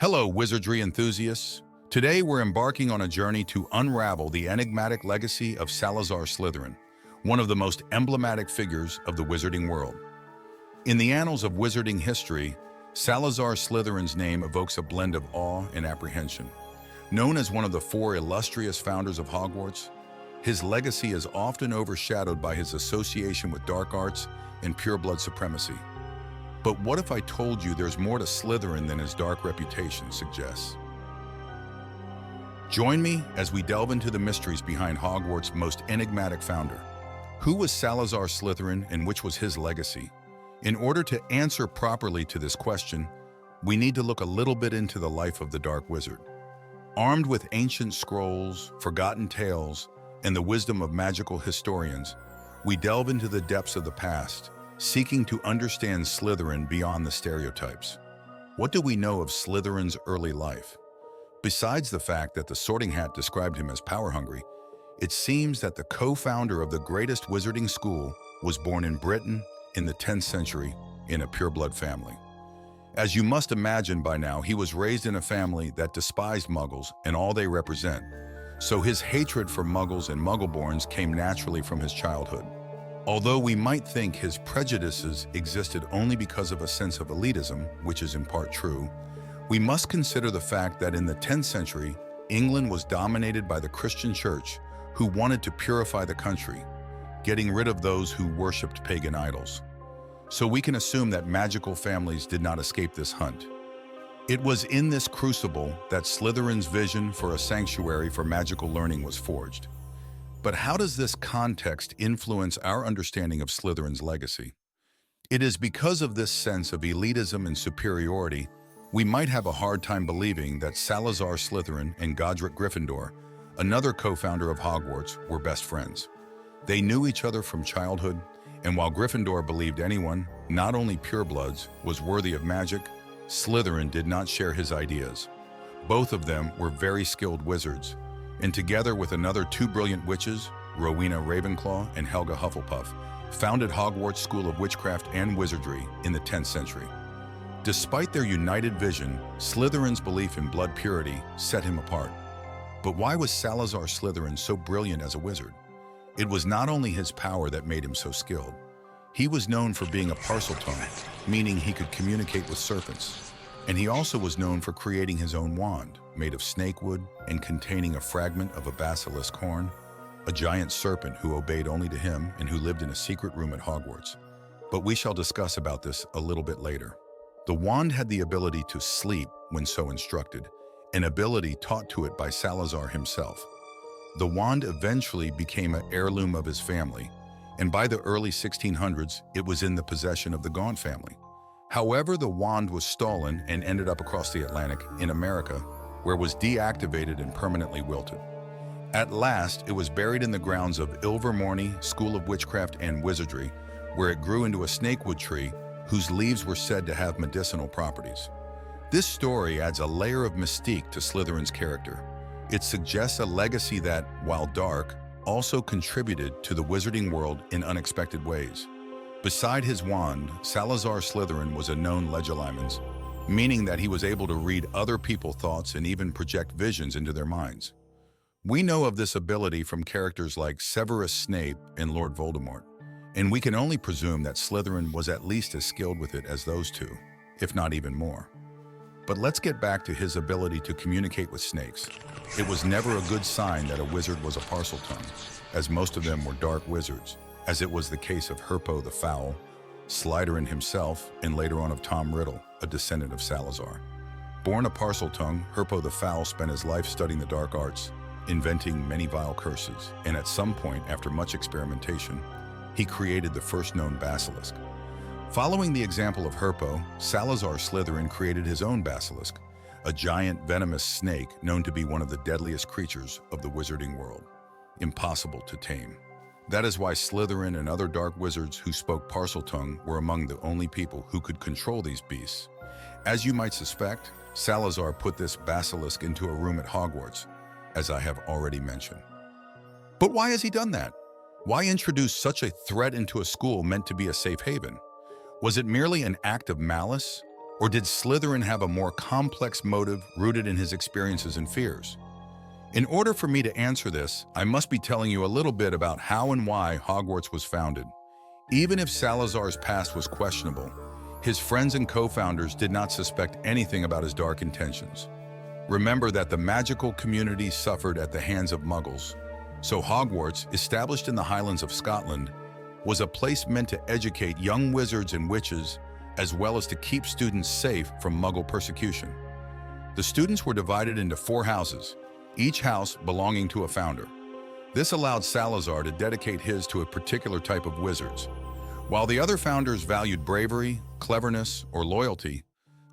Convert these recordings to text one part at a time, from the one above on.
Hello, wizardry enthusiasts. Today we're embarking on a journey to unravel the enigmatic legacy of Salazar Slytherin, one of the most emblematic figures of the wizarding world. In the annals of wizarding history, Salazar Slytherin's name evokes a blend of awe and apprehension. Known as one of the four illustrious founders of Hogwarts, his legacy is often overshadowed by his association with dark arts and pureblood supremacy. But what if I told you there's more to Slytherin than his dark reputation suggests? Join me as we delve into the mysteries behind Hogwarts' most enigmatic founder. Who was Salazar Slytherin and which was his legacy? In order to answer properly to this question, we need to look a little bit into the life of the Dark Wizard. Armed with ancient scrolls, forgotten tales, and the wisdom of magical historians, we delve into the depths of the past, seeking to understand Slytherin beyond the stereotypes. What do we know of Slytherin's early life? Besides the fact that the Sorting Hat described him as power-hungry, it seems that the co-founder of the greatest wizarding school was born in Britain in the 10th century in a pureblood family. As you must imagine by now, he was raised in a family that despised Muggles and all they represent, so his hatred for Muggles and Muggleborns came naturally from his childhood. Although we might think his prejudices existed only because of a sense of elitism, which is in part true, we must consider the fact that in the 10th century, England was dominated by the Christian Church, who wanted to purify the country, getting rid of those who worshipped pagan idols. So we can assume that magical families did not escape this hunt. It was in this crucible that Slytherin's vision for a sanctuary for magical learning was forged. But how does this context influence our understanding of Slytherin's legacy? It is because of this sense of elitism and superiority, we might have a hard time believing that Salazar Slytherin and Godric Gryffindor, another co-founder of Hogwarts, were best friends. They knew each other from childhood, and while Gryffindor believed anyone, not only purebloods, was worthy of magic, Slytherin did not share his ideas. Both of them were very skilled wizards, and together with another two brilliant witches, Rowena Ravenclaw and Helga Hufflepuff, founded Hogwarts School of Witchcraft and Wizardry in the 10th century. Despite their united vision, Slytherin's belief in blood purity set him apart. But why was Salazar Slytherin so brilliant as a wizard? It was not only his power that made him so skilled. He was known for being a Parseltongue, meaning he could communicate with serpents. And he also was known for creating his own wand, made of snakewood and containing a fragment of a basilisk horn, a giant serpent who obeyed only to him and who lived in a secret room at Hogwarts. But we shall discuss about this a little bit later. The wand had the ability to sleep when so instructed, an ability taught to it by Salazar himself. The wand eventually became an heirloom of his family, and by the early 1600s, it was in the possession of the Gaunt family. However, the wand was stolen and ended up across the Atlantic in America, where it was deactivated and permanently wilted. At last, it was buried in the grounds of Ilvermorny School of Witchcraft and Wizardry, where it grew into a snakewood tree whose leaves were said to have medicinal properties. This story adds a layer of mystique to Slytherin's character. It suggests a legacy that, while dark, also contributed to the wizarding world in unexpected ways. Beside his wand, Salazar Slytherin was a known Legilimens, meaning that he was able to read other people's thoughts and even project visions into their minds. We know of this ability from characters like Severus Snape and Lord Voldemort, and we can only presume that Slytherin was at least as skilled with it as those two, if not even more. But let's get back to his ability to communicate with snakes. It was never a good sign that a wizard was a Parseltongue, as most of them were dark wizards, as it was the case of Herpo the Foul, Slytherin himself, and later on of Tom Riddle, a descendant of Salazar. Born a Parseltongue, Herpo the Foul spent his life studying the dark arts, inventing many vile curses, and at some point, after much experimentation, he created the first known basilisk. Following the example of Herpo, Salazar Slytherin created his own basilisk, a giant venomous snake known to be one of the deadliest creatures of the wizarding world, impossible to tame. That is why Slytherin and other dark wizards who spoke Parseltongue were among the only people who could control these beasts. As you might suspect, Salazar put this basilisk into a room at Hogwarts, as I have already mentioned. But why has he done that? Why introduce such a threat into a school meant to be a safe haven? Was it merely an act of malice? Or did Slytherin have a more complex motive rooted in his experiences and fears? In order for me to answer this, I must be telling you a little bit about how and why Hogwarts was founded. Even if Salazar's past was questionable, his friends and co-founders did not suspect anything about his dark intentions. Remember that the magical community suffered at the hands of Muggles, so Hogwarts, established in the Highlands of Scotland, was a place meant to educate young wizards and witches, as well as to keep students safe from Muggle persecution. The students were divided into 4 houses, each house belonging to a founder. This allowed Salazar to dedicate his to a particular type of wizards. While the other founders valued bravery, cleverness, or loyalty,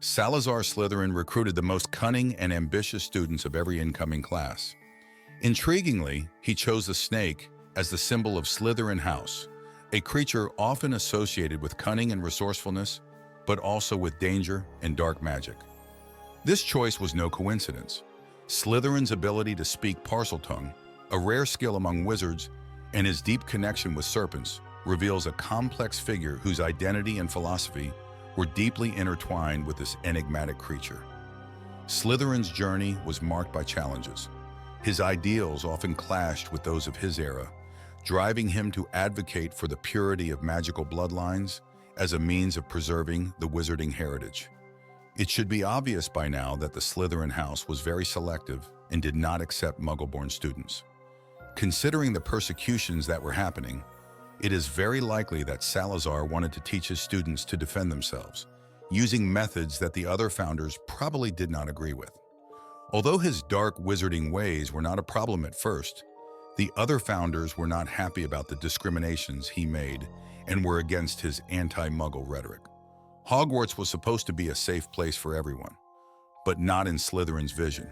Salazar Slytherin recruited the most cunning and ambitious students of every incoming class. Intriguingly, he chose the snake as the symbol of Slytherin House, a creature often associated with cunning and resourcefulness, but also with danger and dark magic. This choice was no coincidence. Slytherin's ability to speak Parseltongue, a rare skill among wizards, and his deep connection with serpents reveals a complex figure whose identity and philosophy were deeply intertwined with this enigmatic creature. Slytherin's journey was marked by challenges. His ideals often clashed with those of his era, driving him to advocate for the purity of magical bloodlines as a means of preserving the wizarding heritage. It should be obvious by now that the Slytherin house was very selective and did not accept Muggle-born students. Considering the persecutions that were happening, it is very likely that Salazar wanted to teach his students to defend themselves, using methods that the other founders probably did not agree with. Although his dark wizarding ways were not a problem at first, the other founders were not happy about the discriminations he made and were against his anti-Muggle rhetoric. Hogwarts was supposed to be a safe place for everyone, but not in Slytherin's vision.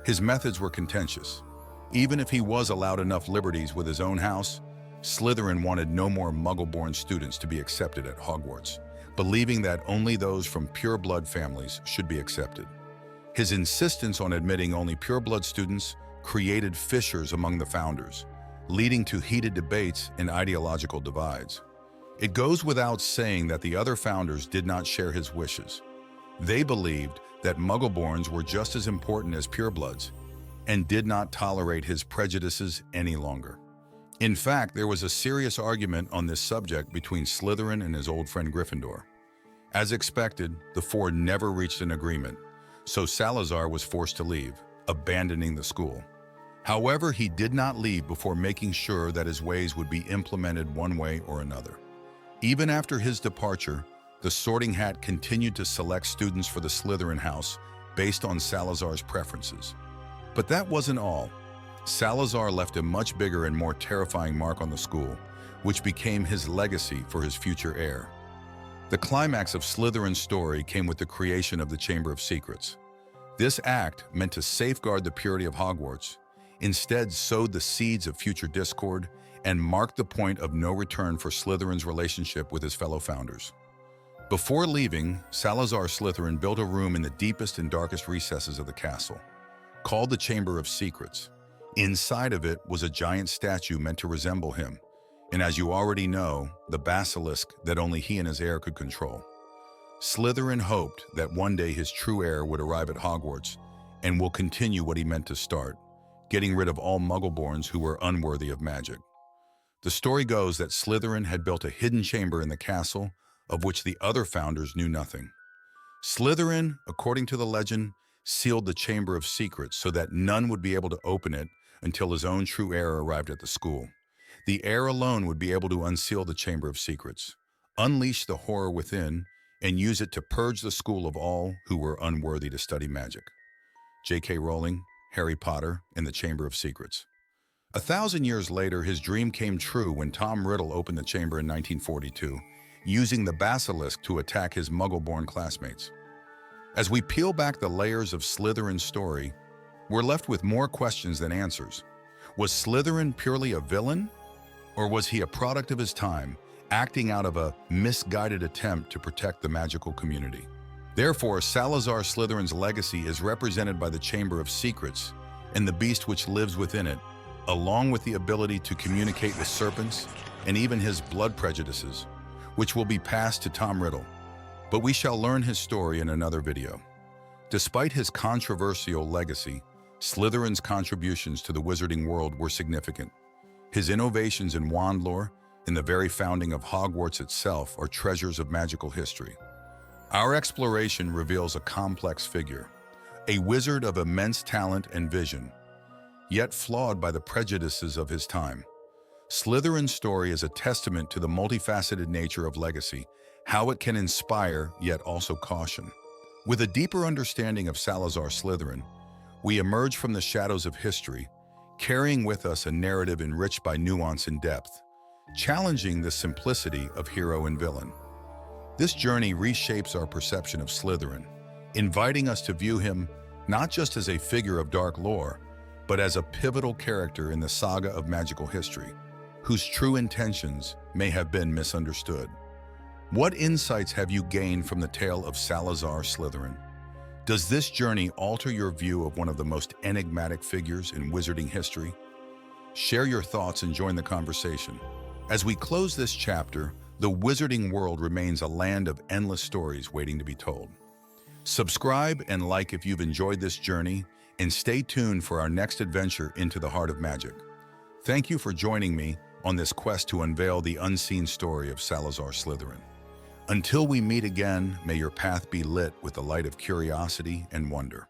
His methods were contentious. Even if he was allowed enough liberties with his own house, Slytherin wanted no more Muggle-born students to be accepted at Hogwarts, believing that only those from pureblood families should be accepted. His insistence on admitting only pureblood students created fissures among the founders, leading to heated debates and ideological divides. It goes without saying that the other founders did not share his wishes. They believed that Muggle-borns were just as important as purebloods and did not tolerate his prejudices any longer. In fact, there was a serious argument on this subject between Slytherin and his old friend Gryffindor. As expected, the 4 never reached an agreement, so Salazar was forced to leave, abandoning the school. However, he did not leave before making sure that his ways would be implemented one way or another. Even after his departure, the Sorting Hat continued to select students for the Slytherin house based on Salazar's preferences. But that wasn't all. Salazar left a much bigger and more terrifying mark on the school, which became his legacy for his future heir. The climax of Slytherin's story came with the creation of the Chamber of Secrets. This act, meant to safeguard the purity of Hogwarts, instead sowed the seeds of future discord and marked the point of no return for Slytherin's relationship with his fellow founders. Before leaving, Salazar Slytherin built a room in the deepest and darkest recesses of the castle, called the Chamber of Secrets. Inside of it was a giant statue meant to resemble him, and as you already know, the Basilisk that only he and his heir could control. Slytherin hoped that one day his true heir would arrive at Hogwarts and will continue what he meant to start, getting rid of all Muggle-borns who were unworthy of magic. The story goes that Slytherin had built a hidden chamber in the castle of which the other founders knew nothing. Slytherin, according to the legend, sealed the Chamber of Secrets so that none would be able to open it until his own true heir arrived at the school. The heir alone would be able to unseal the Chamber of Secrets, unleash the horror within, and use it to purge the school of all who were unworthy to study magic. J.K. Rowling, Harry Potter, and the Chamber of Secrets. 1,000 years later, his dream came true when Tom Riddle opened the chamber in 1942, using the Basilisk to attack his Muggle-born classmates. As we peel back the layers of Slytherin's story, we're left with more questions than answers. Was Slytherin purely a villain? Or was he a product of his time, acting out of a misguided attempt to protect the magical community? Therefore, Salazar Slytherin's legacy is represented by the Chamber of Secrets and the beast which lives within it, along with the ability to communicate with serpents and even his blood prejudices, which will be passed to Tom Riddle. But we shall learn his story in another video. Despite his controversial legacy, Slytherin's contributions to the wizarding world were significant. His innovations in wand lore and the very founding of Hogwarts itself are treasures of magical history. Our exploration reveals a complex figure, a wizard of immense talent and vision, yet flawed by the prejudices of his time. Slytherin's story is a testament to the multifaceted nature of legacy, how it can inspire yet also caution. With a deeper understanding of Salazar Slytherin, we emerge from the shadows of history, carrying with us a narrative enriched by nuance and depth, challenging the simplicity of hero and villain. This journey reshapes our perception of Slytherin, inviting us to view him not just as a figure of dark lore, but as a pivotal character in the saga of magical history, whose true intentions may have been misunderstood. What insights have you gained from the tale of Salazar Slytherin? Does this journey alter your view of one of the most enigmatic figures in wizarding history? Share your thoughts and join the conversation. As we close this chapter, the wizarding world remains a land of endless stories waiting to be told. Subscribe and like if you've enjoyed this journey, and stay tuned for our next adventure into the heart of magic. Thank you for joining me on this quest to unveil the unseen story of Salazar Slytherin. Until we meet again, may your path be lit with the light of curiosity and wonder.